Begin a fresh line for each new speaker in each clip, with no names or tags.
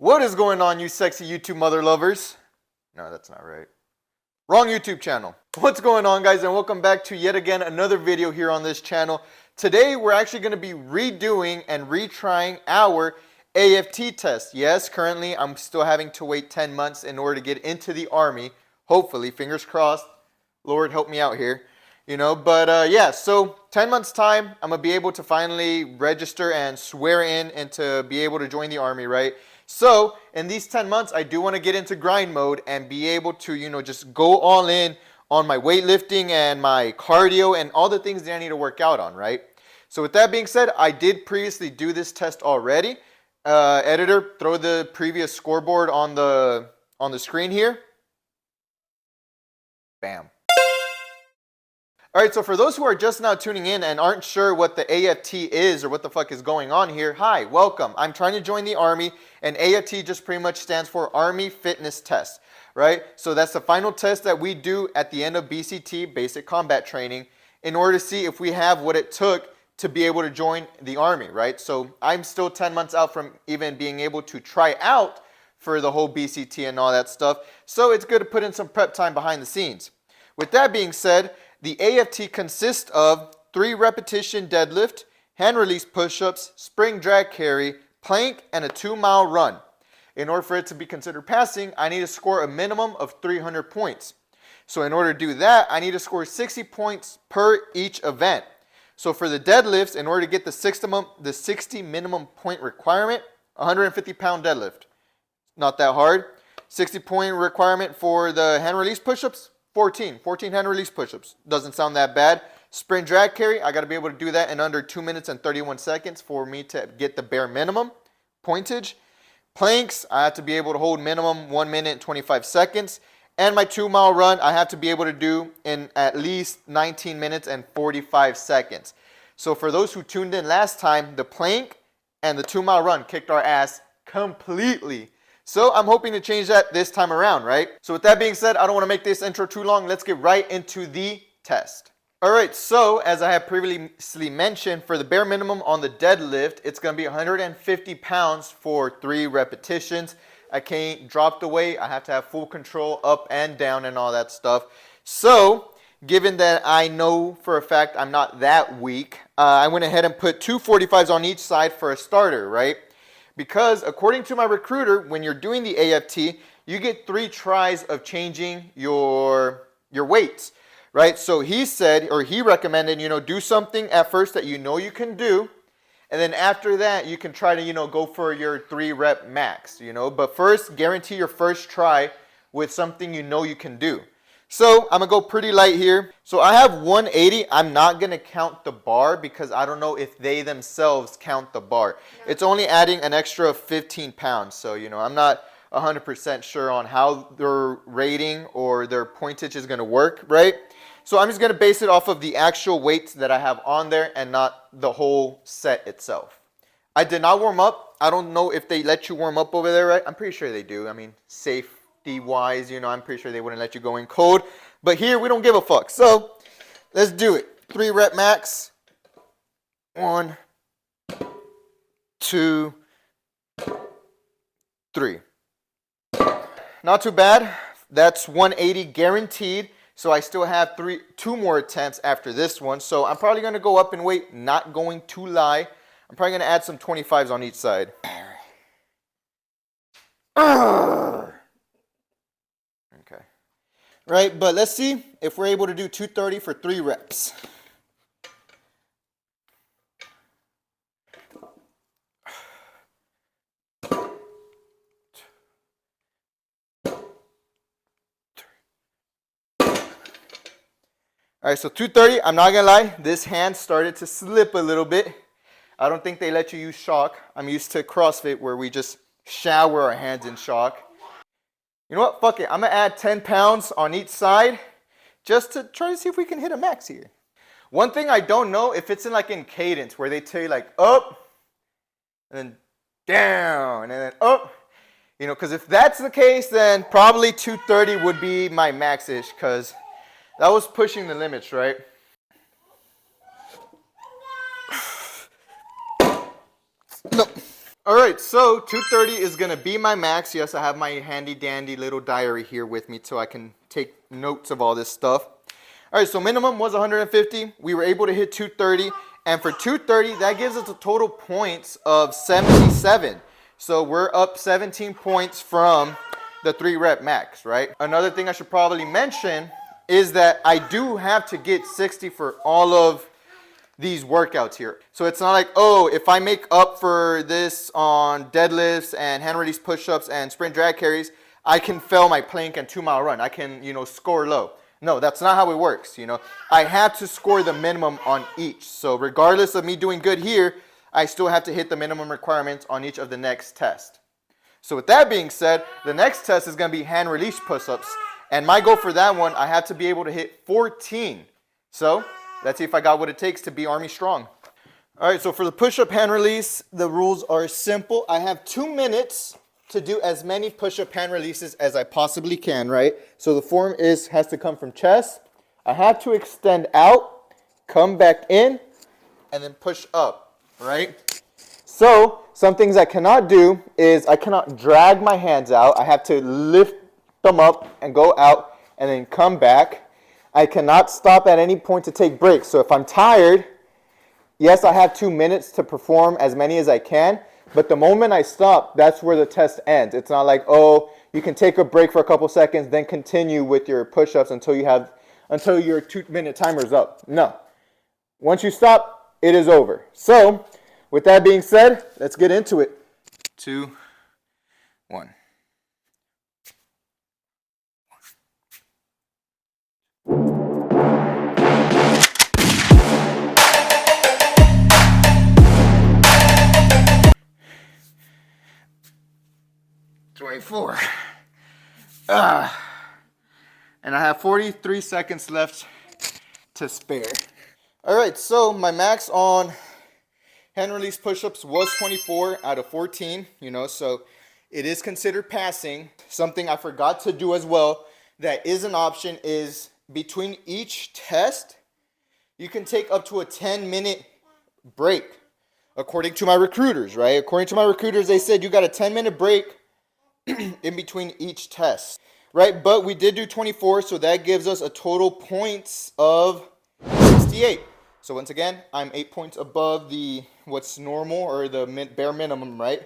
What is going on, you sexy YouTube mother lovers? No, that's not right. Wrong YouTube channel. What's going on, guys, and welcome back to yet again another video here on this channel. Today we're actually going to be redoing and retrying our AFT test. Yes, currently I'm still having to wait 10 months in order to get into the Army. Hopefully, fingers crossed. Lord help me out here. But yeah, so 10 months time, I'm going to be able to finally register and swear in and to be able to join the Army, right? So in these 10 months, I do want to get into grind mode and be able to, just go all in on my weightlifting and my cardio and all the things that I need to work out on, right? So with that being said, I did previously do this test already. Editor, throw the previous scoreboard on the screen here. Bam. All right, so for those who are just now tuning in and aren't sure what the AFT is or what the fuck is going on here, hi, welcome. I'm trying to join the Army, and AFT just pretty much stands for Army Fitness Test, right? So that's the final test that we do at the end of BCT, Basic Combat Training, in order to see if we have what it took to be able to join the Army, right? So I'm still 10 months out from even being able to try out for the whole BCT and all that stuff, so it's good to put in some prep time behind the scenes. With that being said, the AFT consists of 3 repetition deadlift, hand release push-ups, spring drag carry, plank, and a 2-mile run. In order for it to be considered passing, I need to score a minimum of 300 points. So in order to do that, I need to score 60 points per each event. So for the deadlifts, in order to get the 60 minimum point requirement, 150-pound deadlift. Not that hard. 60-point requirement for the hand release push-ups, 14 hand release push-ups. Doesn't sound that bad. Sprint drag carry, I got to be able to do that in under 2 minutes and 31 seconds for me to get the bare minimum pointage. Planks, I have to be able to hold minimum 1 minute and 25 seconds. And my 2-mile run, I have to be able to do in at least 19 minutes and 45 seconds. So for those who tuned in last time, the plank and the 2-mile run kicked our ass completely. So I'm hoping to change that this time around, right? So with that being said, I don't want to make this intro too long. Let's get right into the test. All right, so as I have previously mentioned, for the bare minimum on the deadlift, it's going to be 150 pounds for 3 repetitions. I can't drop the weight. I have to have full control up and down and all that stuff. So given that I know for a fact I'm not that weak, I went ahead and put 2 45s on each side for a starter, right? Because according to my recruiter, when you're doing the AFT, you get 3 tries of changing your weights, right? So he said, or he recommended, do something at first that you can do. And then after that, you can try to, go for your 3 rep max, But first, guarantee your first try with something you can do. So I'm going to go pretty light here. So I have 180. I'm not going to count the bar because I don't know if they themselves count the bar. It's only adding an extra 15 pounds. So, I'm not 100% sure on how their rating or their pointage is going to work, right? So I'm just going to base it off of the actual weights that I have on there and not the whole set itself. I did not warm up. I don't know if they let you warm up over there, right? I'm pretty sure they do. I mean, safety-wise, I'm pretty sure they wouldn't let you go in cold. But here, we don't give a fuck. So let's do it. 3 rep max. 1, 2, 3. Not too bad. That's 180 guaranteed. So I still have 2 more attempts after this one. So I'm probably going to go up in weight, not going to lie. I'm probably going to add some 25s on each side. Okay. Right, but let's see if we're able to do 230 for 3 reps. All right, so 230, I'm not going to lie, this hand started to slip a little bit. I don't think they let you use shock. I'm used to CrossFit where we just shower our hands in shock. You know what? Fuck it. I'm going to add 10 pounds on each side just to try to see if we can hit a max here. One thing I don't know if it's in cadence where they tell you up and then down and then up. Because if that's the case, then probably 230 would be my max-ish because that was pushing the limits, right? No. All right, so 230 is gonna be my max. Yes, I have my handy dandy little diary here with me so I can take notes of all this stuff. All right, so minimum was 150. We were able to hit 230. And for 230, that gives us a total points of 77. So we're up 17 points from the 3 rep max, right? Another thing I should probably mention is that I do have to get 60 for all of these workouts here. So it's not like, oh, if I make up for this on deadlifts and hand release push-ups and sprint drag carries, I can fail my plank and 2-mile run. I can, score low. No, that's not how it works, I have to score the minimum on each. So regardless of me doing good here, I still have to hit the minimum requirements on each of the next tests. So with that being said, the next test is going to be hand release push-ups. And my goal for that one, I have to be able to hit 14. So let's see if I got what it takes to be Army strong. All right, so for the push-up hand release, the rules are simple. I have 2 minutes to do as many push-up hand releases as I possibly can, right? So the form has to come from chest. I have to extend out, come back in, and then push up, right? So some things I cannot do is I cannot drag my hands out. I have to lift them up and go out and then come back. I cannot stop at any point to take breaks. So if I'm tired, yes, I have 2 minutes to perform as many as I can, but the moment I stop, that's where the test ends. It's not like, oh, you can take a break for a couple seconds, then continue with your push-ups until your 2-minute timer's up. No. Once you stop, it is over. So, with that being said, let's get into it. 2, 1. Four. And I have 43 seconds left to spare. All right, so my max on hand release push-ups was 24 out of 14, so it is considered passing. Something I forgot to do as well that is an option is between each test, you can take up to a 10-minute break, according to my recruiters, right? According to my recruiters, they said you got a 10-minute break in between each test, right? But we did do 24, so that gives us a total points of 68. So once again, I'm 8 points above what's normal or the bare minimum, right?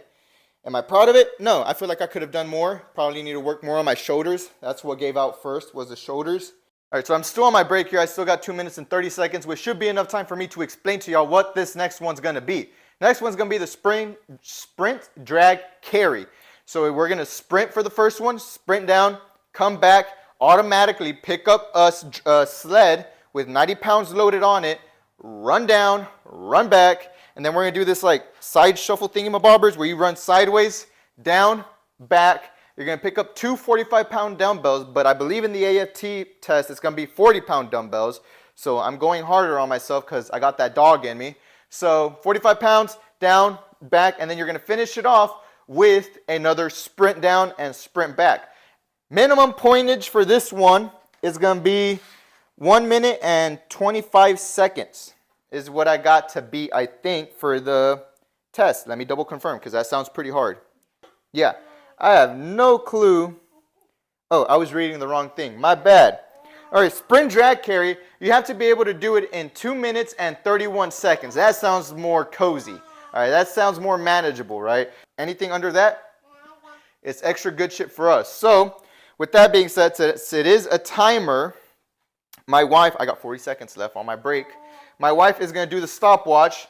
Am I proud of it? No, I feel like I could have done more. Probably need to work more on my shoulders. That's what gave out first, was the shoulders. All right, so I'm still on my break here. I still got 2 minutes and 30 seconds, which should be enough time for me to explain to y'all what this next one's gonna be. Next one's gonna be the sprint drag carry. So we're going to sprint for the first one, sprint down, come back, automatically pick up a sled with 90 pounds loaded on it, run down, run back, and then we're going to do this like side shuffle thingamabobbers where you run sideways, down, back. You're going to pick up 2 45-pound dumbbells, but I believe in the AFT test it's going to be 40-pound dumbbells. So I'm going harder on myself because I got that dog in me. So 45 pounds, down, back, and then you're going to finish it off with another sprint down and sprint back. Minimum pointage for this one is going to be 1 minute and 25 seconds is what I got to beat, I think, for the test. Let me double confirm because that sounds pretty hard. Yeah, I have no clue. Oh, I was reading the wrong thing. My bad. All right, sprint drag carry, you have to be able to do it in 2 minutes and 31 seconds. That sounds more cozy. All right, that sounds more manageable, right? Anything under that, it's extra good shit for us. So, with that being said, since it is a timer, my wife, I got 40 seconds left on my break. My wife is going to do the stopwatch.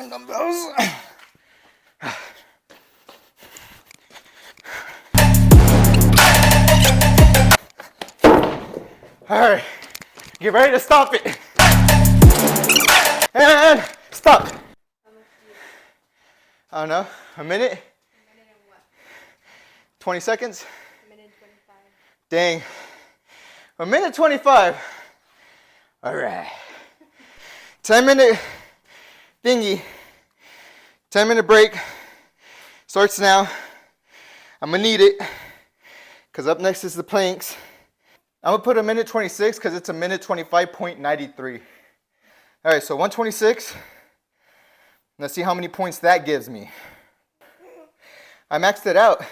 Dumbbells. All right, get ready to stop it. And stop. I don't know, a minute? A minute and what? 20 seconds? A minute and 25. Dang, a minute 25. All right. 10-minute thingy. 10-minute break. Starts now. I'm gonna need it because up next is the planks. I'm gonna put a minute 26 because it's a minute 25.93. All right, so 126. Let's see how many points that gives me. I maxed it out.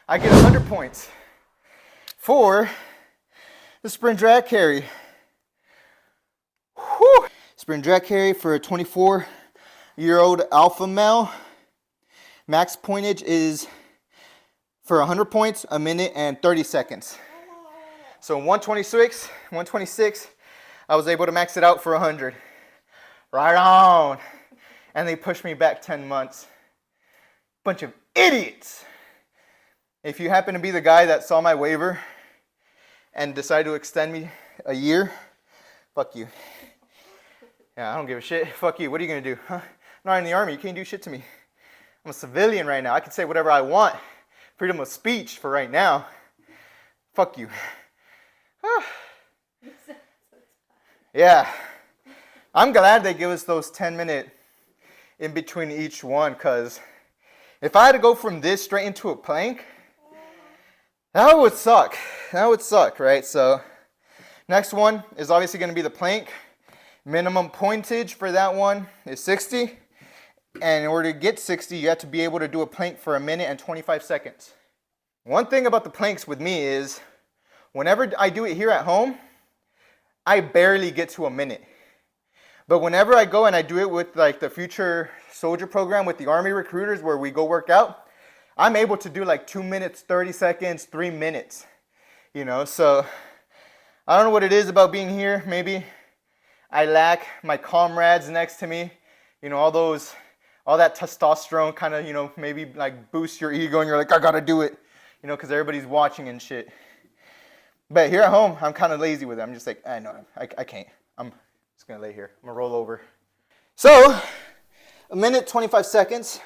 I get 100 points for the sprint drag carry. Whew. Sprint drag carry for a 24-year-old alpha male. Max pointage is for 100 points, a minute and 30 seconds. So 126, I was able to max it out for 100. Right on. And they pushed me back 10 months. Bunch of idiots. If you happen to be the guy that saw my waiver and decided to extend me a year, fuck you. Yeah, I don't give a shit. Fuck you. What are you going to do? Huh? I'm not in the Army. You can't do shit to me. I'm a civilian right now. I can say whatever I want. Freedom of speech for right now. Fuck you. Yeah. I'm glad they give us those 10-minute in between each one, because if I had to go from this straight into a plank, that would suck. That would suck, right? So next one is obviously going to be the plank. Minimum pointage for that one is 60. And in order to get 60, you have to be able to do a plank for a minute and 25 seconds. One thing about the planks with me is whenever I do it here at home, I barely get to a minute. But whenever I go and I do it with like the future soldier program with the Army recruiters where we go work out, I'm able to do like 2 minutes, 30 seconds, 3 minutes, you know? So I don't know what it is about being here. Maybe I lack my comrades next to me, you know, all that testosterone kind of, you know, maybe like boosts your ego and you're like, I gotta do it, you know, because everybody's watching and shit. But here at home, I'm kind of lazy with it. I'm just like, I know, I can't. I'm just gonna lay here. I'm gonna roll over. So, a minute, 25 seconds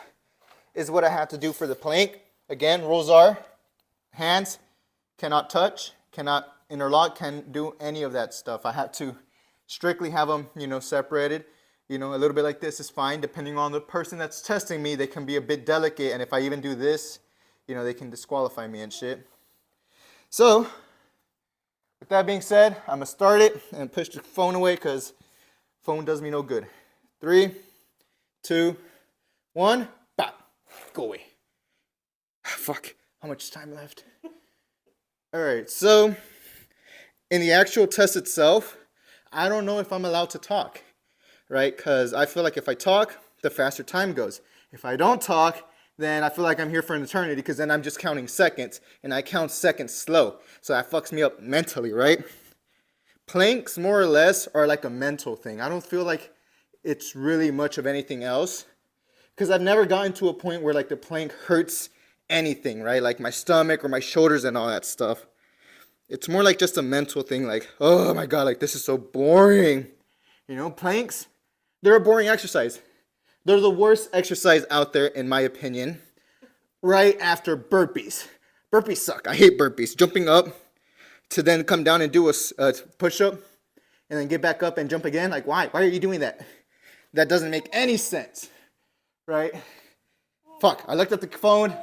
is what I have to do for the plank. Again, rules are, hands cannot touch, cannot interlock, can't do any of that stuff. I have to strictly have them, you know, separated. You know, a little bit like this is fine. Depending on the person that's testing me, they can be a bit delicate. And if I even do this, you know, they can disqualify me and shit. So, with that being said, I'm going to start it and push the phone away because phone does me no good. 3, 2, 1, bop. Go away. Fuck. How much time left? All right. So, in the actual test itself, I don't know if I'm allowed to talk, right? Because I feel like if I talk, the faster time goes. If I don't talk, then I feel like I'm here for an eternity because then I'm just counting seconds, and I count seconds slow. So that fucks me up mentally, right? Planks, more or less, are like a mental thing. I don't feel like it's really much of anything else because I've never gotten to a point where like the plank hurts anything, right? Like my stomach or my shoulders and all that stuff. It's more like just a mental thing, like, oh my God, like this is so boring. You know, planks, they're a boring exercise. They're the worst exercise out there, in my opinion, right after burpees. Burpees suck. I hate burpees. Jumping up to then come down and do a push-up and then get back up and jump again. Like, why? Why are you doing that? That doesn't make any sense, right? Fuck, I looked at the phone.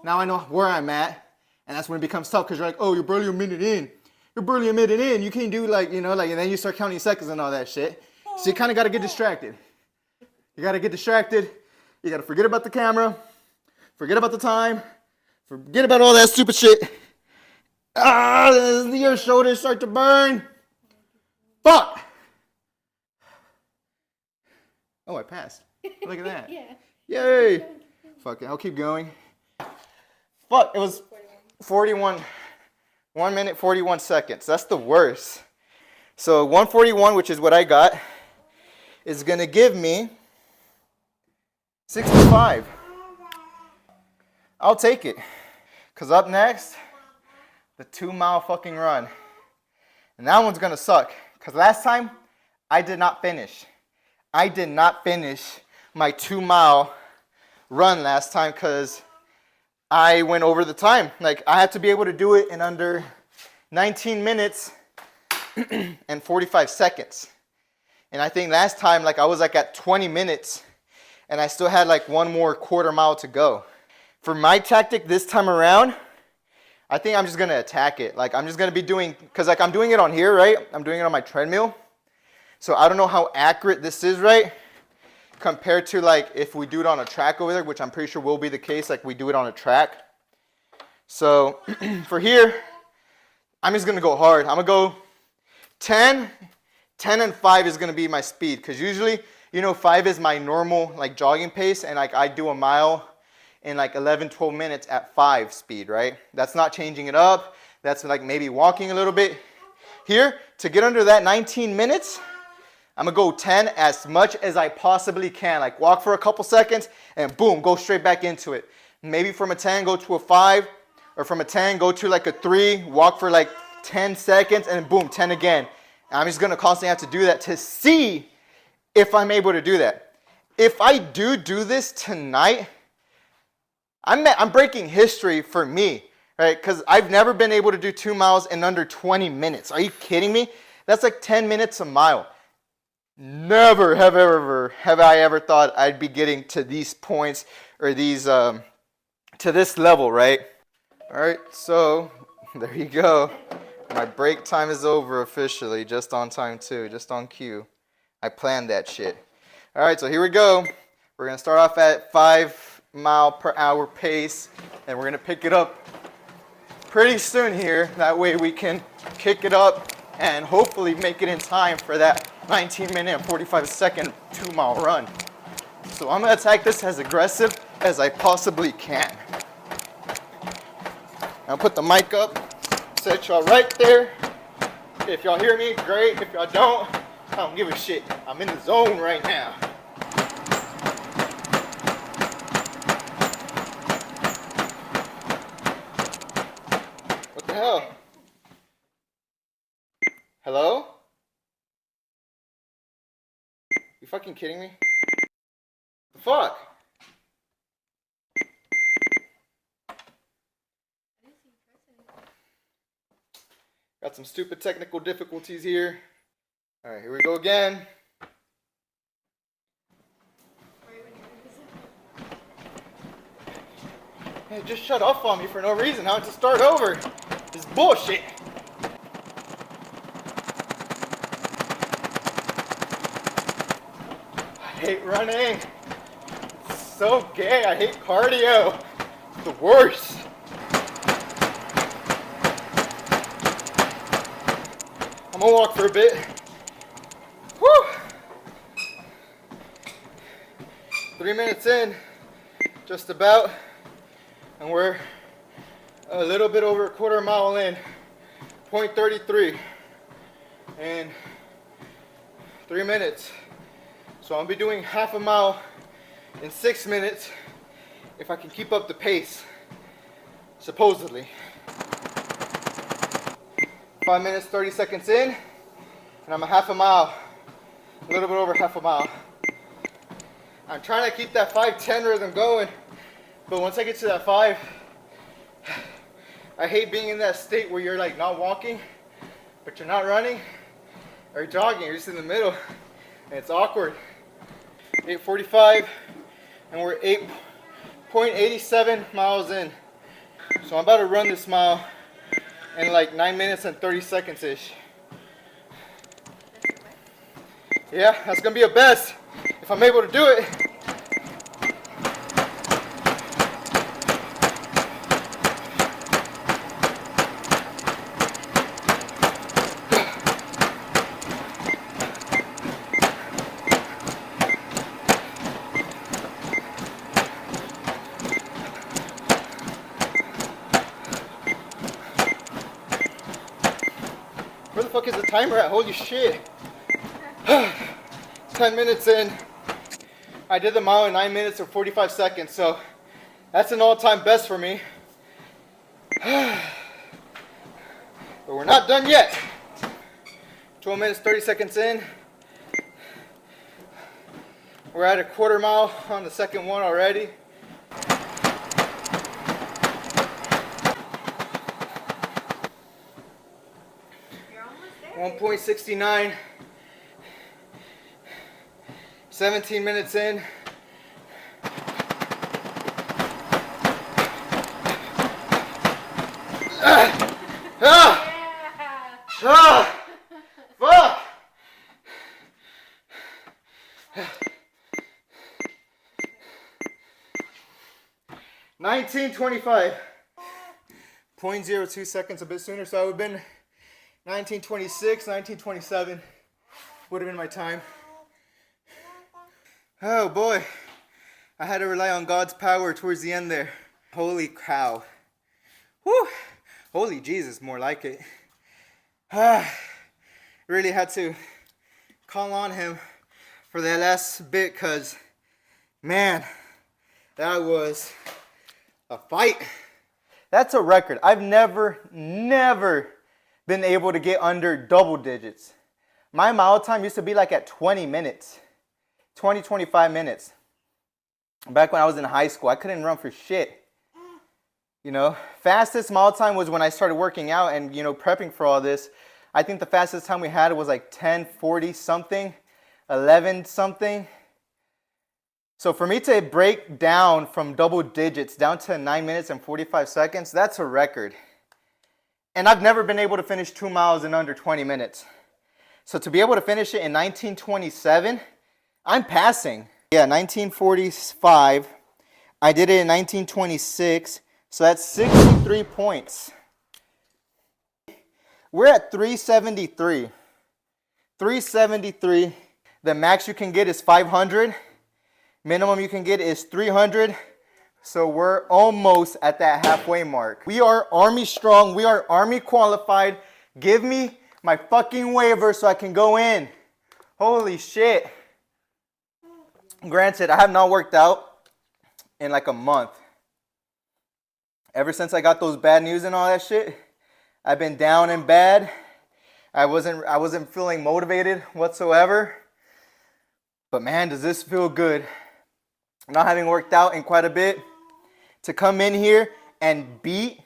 Now I know where I'm at. And that's when it becomes tough because you're like, oh, you're barely a minute in. You're barely a minute in. You can't do like, you know, like, and then you start counting seconds and all that shit. So you kind of got to get distracted. You got to get distracted. You got to forget about the camera. Forget about the time. Forget about all that stupid shit. Your shoulders start to burn. Fuck. Oh, I passed. Look at that.
Yeah.
Yay. Fuck it. I'll keep going. Fuck. It was 41. 1 minute, 41 seconds. That's the worst. So 141, which is what I got, is going to give me 65. I'll take it. Because up next, the 2-mile fucking run. And that one's going to suck. Because last time, I did not finish. I did not finish my 2-mile run last time because I went over the time. Like, I had to be able to do it in under 19 minutes and 45 seconds. And I think last time, like I was like at 20 minutes and I still had like one more quarter mile to go. For my tactic this time around, I think I'm just gonna attack it. Like I'm just gonna be doing, cause like I'm doing it on here, right? I'm doing it on my treadmill. So I don't know how accurate this is, right? Compared to like if we do it on a track over there, which I'm pretty sure will be the case, like we do it on a track. So for here, I'm just gonna go hard. I'm gonna go 10 and 5 is gonna be my speed. Because usually, you know, 5 is my normal like jogging pace, and like I do a mile in like 11, 12 minutes at 5 speed, right? That's not changing it up. That's like maybe walking a little bit. Here, to get under that 19 minutes, I'm gonna go 10 as much as I possibly can. Like walk for a couple seconds and boom, go straight back into it. Maybe from a 10, go to a 5, or from a 10, go to like a 3, walk for like 10 seconds and boom, 10 again. And I'm just gonna constantly have to do that to see if I'm able to do that. If I do this tonight, I'm breaking history for me, right? Because I've never been able to do 2 miles in under 20 minutes. Are you kidding me? That's like 10 minutes a mile. Never have I ever thought I'd be getting to these points or these to this level, right? All right, so there you go. My break time is over officially, just on time too, just on cue. I planned that shit. All right, so here we go. We're gonna start off at 5 mile per hour pace, and we're gonna pick it up pretty soon here. That way we can kick it up and hopefully make it in time for that 19-minute and 45-second 2-mile run. So I'm gonna attack this as aggressive as I possibly can. I'll put the mic up, set y'all right there. If y'all hear me, great. If y'all don't, I don't give a shit. I'm in the zone right now. What the hell? Hello? You fucking kidding me? The fuck? Got some stupid technical difficulties here. All right, here we go again. Hey, just shut off on me for no reason. Now it's to start over. This is bullshit. I hate running. It's so gay. I hate cardio. It's the worst. I'm gonna walk for a bit. Whew. 3 minutes in, just about, and we're a little bit over a quarter mile in, 0.33, and 3 minutes. So I'll be doing half a mile in 6 minutes if I can keep up the pace, supposedly. 5 minutes, 30 seconds in, and I'm a half a mile, a little bit over half a mile. I'm trying to keep that 5:10 rhythm going, but once I get to that 5, I hate being in that state where you're like not walking, but you're not running or jogging, you're just in the middle, and it's awkward. 8:45, and we're 8.87 miles in. So I'm about to run this mile in like 9 minutes and 30 seconds ish. Yeah, that's gonna be a best if I'm able to do it. Where the fuck is the timer at? Holy shit. 10 minutes in. I did the mile in 9 minutes and 45 seconds, so that's an all-time best for me. But we're not done yet. 12 minutes, 30 seconds in. We're at a quarter mile on the second one already. You're almost there. 1.69. 17 minutes in. Fuck! 19:25. 0.02 seconds a bit sooner, so I would have been 19:26, 19:27 would have been my time. Oh boy, I had to rely on God's power towards the end there. Holy cow. Whew. Holy Jesus, more like it. Really had to call on him for that last bit, because, man, that was a fight. That's a record. I've never been able to get under double digits. My mile time used to be like at 20 minutes. 20, 25 minutes. Back when I was in high school, I couldn't run for shit. You know, fastest mile time was when I started working out and, you know, prepping for all this. I think the fastest time we had was like 10:40 something, 11 something. So for me to break down from double digits down to 9 minutes and 45 seconds, that's a record. And I've never been able to finish 2 miles in under 20 minutes. So to be able to finish it in 1927, I'm passing. Yeah, 1945. I did it in 1926. So that's 63 points. We're at 373. 373. The max you can get is 500. Minimum you can get is 300. So we're almost at that halfway mark. We are Army strong. We are Army qualified. Give me my fucking waiver so I can go in. Holy shit. Granted, I have not worked out in like a month. Ever since I got those bad news and all that shit, I've been down and bad. I wasn't feeling motivated whatsoever. But man, does this feel good. Not having worked out in quite a bit, to come in here and beat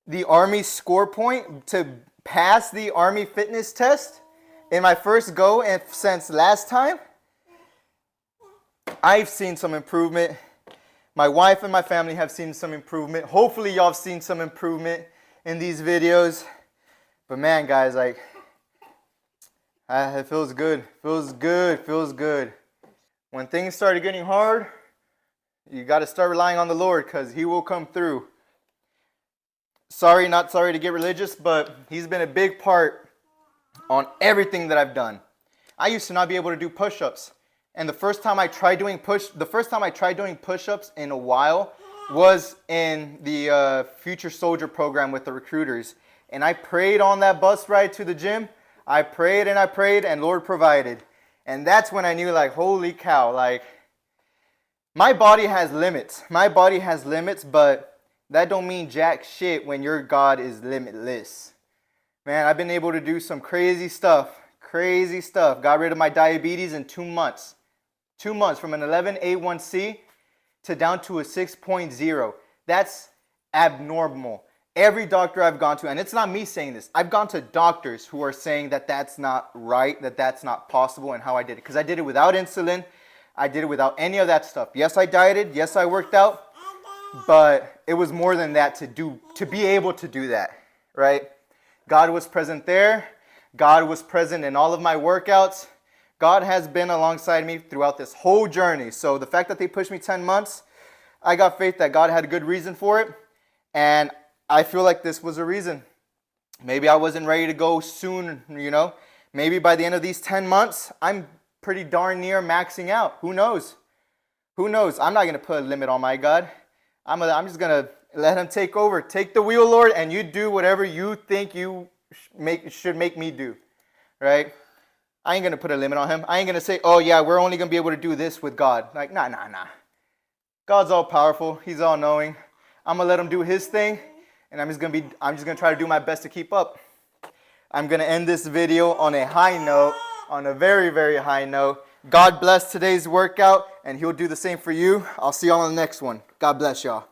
the Army score point, to pass the Army fitness test in my first go and since last time, I've seen some improvement. My wife and my family have seen some improvement. Hopefully y'all have seen some improvement in these videos. But man, guys, like, it feels good. Feels good. Feels good. When things started getting hard, you got to start relying on the Lord, because he will come through. Not sorry to get religious, but he's been a big part on everything that I've done. I used to not be able to do push-ups. And the first time I tried doing push-ups in a while was in the Future Soldier program with the recruiters. And I prayed on that bus ride to the gym. I prayed, and Lord provided. And that's when I knew, like, holy cow, like, my body has limits. My body has limits, but that don't mean jack shit when your God is limitless. Man, I've been able to do some crazy stuff. Crazy stuff. Got rid of my diabetes in 2 months. 2 months, from an 11 A1C to down to a 6.0. That's abnormal. Every doctor I've gone to, and it's not me saying this, I've gone to doctors who are saying that that's not right, that that's not possible, and how I did it. Because I did it without insulin. I did it without any of that stuff. Yes, I dieted. Yes, I worked out. But it was more than that to be able to do that, right? God was present there. God was present in all of my workouts. God has been alongside me throughout this whole journey. So the fact that they pushed me 10 months, I got faith that God had a good reason for it. And I feel like this was a reason. Maybe I wasn't ready to go soon, you know. Maybe by the end of these 10 months, I'm pretty darn near maxing out. Who knows? Who knows? I'm not going to put a limit on my God. I'm just going to let him take over. Take the wheel, Lord, and you do whatever you think you should make me do, right? I ain't going to put a limit on him. I ain't going to say, oh, yeah, we're only going to be able to do this with God. Like, nah. God's all powerful. He's all knowing. I'm going to let him do his thing, and I'm just going to try to do my best to keep up. I'm going to end this video on a high note, on a very, very high note. God bless today's workout, and he'll do the same for you. I'll see y'all on the next one. God bless y'all.